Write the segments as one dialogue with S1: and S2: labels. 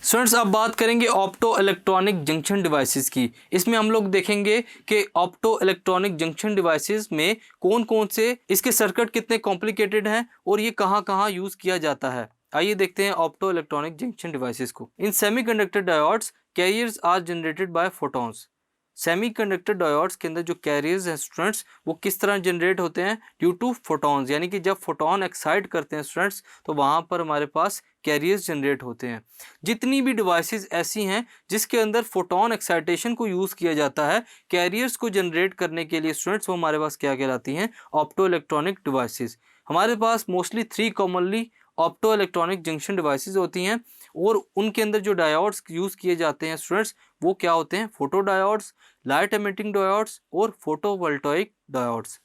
S1: Students अब बात करेंगे ऑप्टो इलेक्ट्रॉनिक जंक्शन डिवाइसेस की। इसमें हम लोग देखेंगे कि ऑप्टो इलेक्ट्रॉनिक जंक्शन डिवाइसेस में कौन कौन से इसके सर्किट कितने कॉम्प्लिकेटेड हैं और ये कहाँ कहाँ यूज किया जाता है। आइए देखते हैं ऑप्टो इलेक्ट्रॉनिक जंक्शन डिवाइसेस को। In semiconductor diodes carriers are generated by photons. Semiconductor diodes के अंदर जो कैरियर्स हैं स्टूडेंट्स वो किस तरह जनरेट होते हैं, ड्यू टू फोटॉन्स, यानी कि जब फोटॉन एक्साइट करते हैं स्टूडेंट्स तो वहाँ पर हमारे पास कैरियर्स जनरेट होते हैं। जितनी भी डिवाइसेस ऐसी हैं जिसके अंदर फोटॉन एक्साइटेशन को यूज़ किया जाता है कैरियर्स को जनरेट करने के लिए स्टूडेंट्स, वो हमारे पास क्या कहलाती हैं, ऑप्टो इलेक्ट्रॉनिक डिवाइसेस। हमारे पास mostly 3 commonly opto electronic junction devices होती हैं और उनके अंदर जो डायोड्स यूज़ किए जाते हैं स्टूडेंट्स वो क्या होते हैं, photo diodes, light emitting diodes और फोटोवोल्टाइक डायोड्स।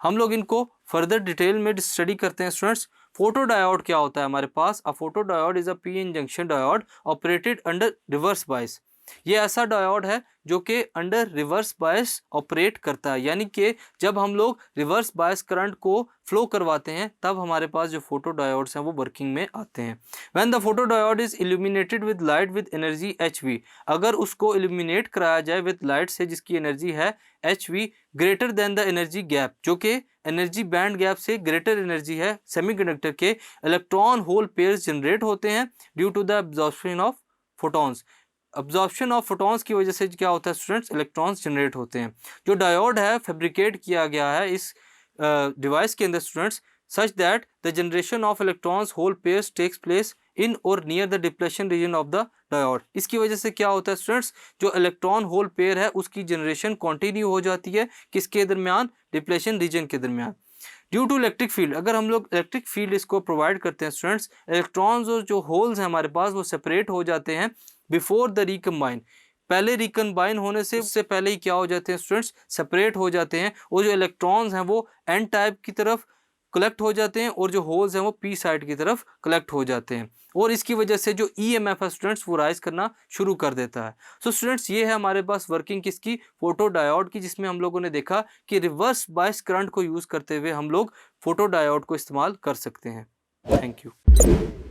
S1: हम लोग इनको फर्दर डिटेल में स्टडी करते हैं स्टूडेंट्स। फोटो डायोड क्या होता है हमारे पास, a photo diode is a PN junction diode operated under reverse bias. ये ऐसा डायोड है जो कि अंडर रिवर्स बायस ऑपरेट करता है, यानी कि जब हम लोग रिवर्स बायस करंट को फ्लो करवाते हैं तब हमारे पास जो फोटो डायोड्स हैं वो वर्किंग में आते हैं। When the photo diode is illuminated with light with energy HV, अगर उसको इल्यूमिनेट कराया जाए विद लाइट से जिसकी एनर्जी है HV greater than the energy gap, जो कि एनर्जी बैंड गैप से ग्रेटर एनर्जी है, सेमीकंडक्टर के इलेक्ट्रॉन होल पेयर्स जनरेट होते हैं due to the absorption of photons. Absorption of photons की वजह से क्या होता है स्टूडेंट्स, इलेक्ट्रॉन्स जनरेट होते हैं। जो डायोड है फैब्रिकेट किया गया है इस डिवाइस के अंदर students such that the generation of electrons hole pairs takes place in और near the depletion region of the diode. इसकी वजह से क्या होता है स्टूडेंट्स, जो इलेक्ट्रॉन होल पेयर है उसकी जनरेशन कंटिन्यू हो जाती है किसके दरमियान, डिप्लेशन रीजन के दरमियान। ड्यू टू इलेक्ट्रिक फील्ड, अगर हम लोग इलेक्ट्रिक फील्ड इसको प्रोवाइड करते हैं स्टूडेंट्स, इलेक्ट्रॉन्स और जो होल्स हैं हमारे पास वो सेपरेट हो जाते हैं बिफोर द रिकम्बाइन। पहले रिकम्बाइन होने से उससे पहले ही क्या हो जाते हैं स्टूडेंट्स, सेपरेट हो जाते हैं और जो इलेक्ट्रॉन्स हैं वो एन टाइप की तरफ कलेक्ट हो जाते हैं और जो होल्स हैं वो पी साइड की तरफ कलेक्ट हो जाते हैं और इसकी वजह से जो EMF है स्टूडेंट्स वो राइज करना शुरू कर देता है। सो स्टूडेंट्स ये है हमारे पास वर्किंग किसकी, फोटो डायोड की, जिसमें हम लोगों ने देखा कि रिवर्स बायस करंट को यूज़ करते हुए हम लोग फोटो डायोड को इस्तेमाल कर सकते हैं। Thank you.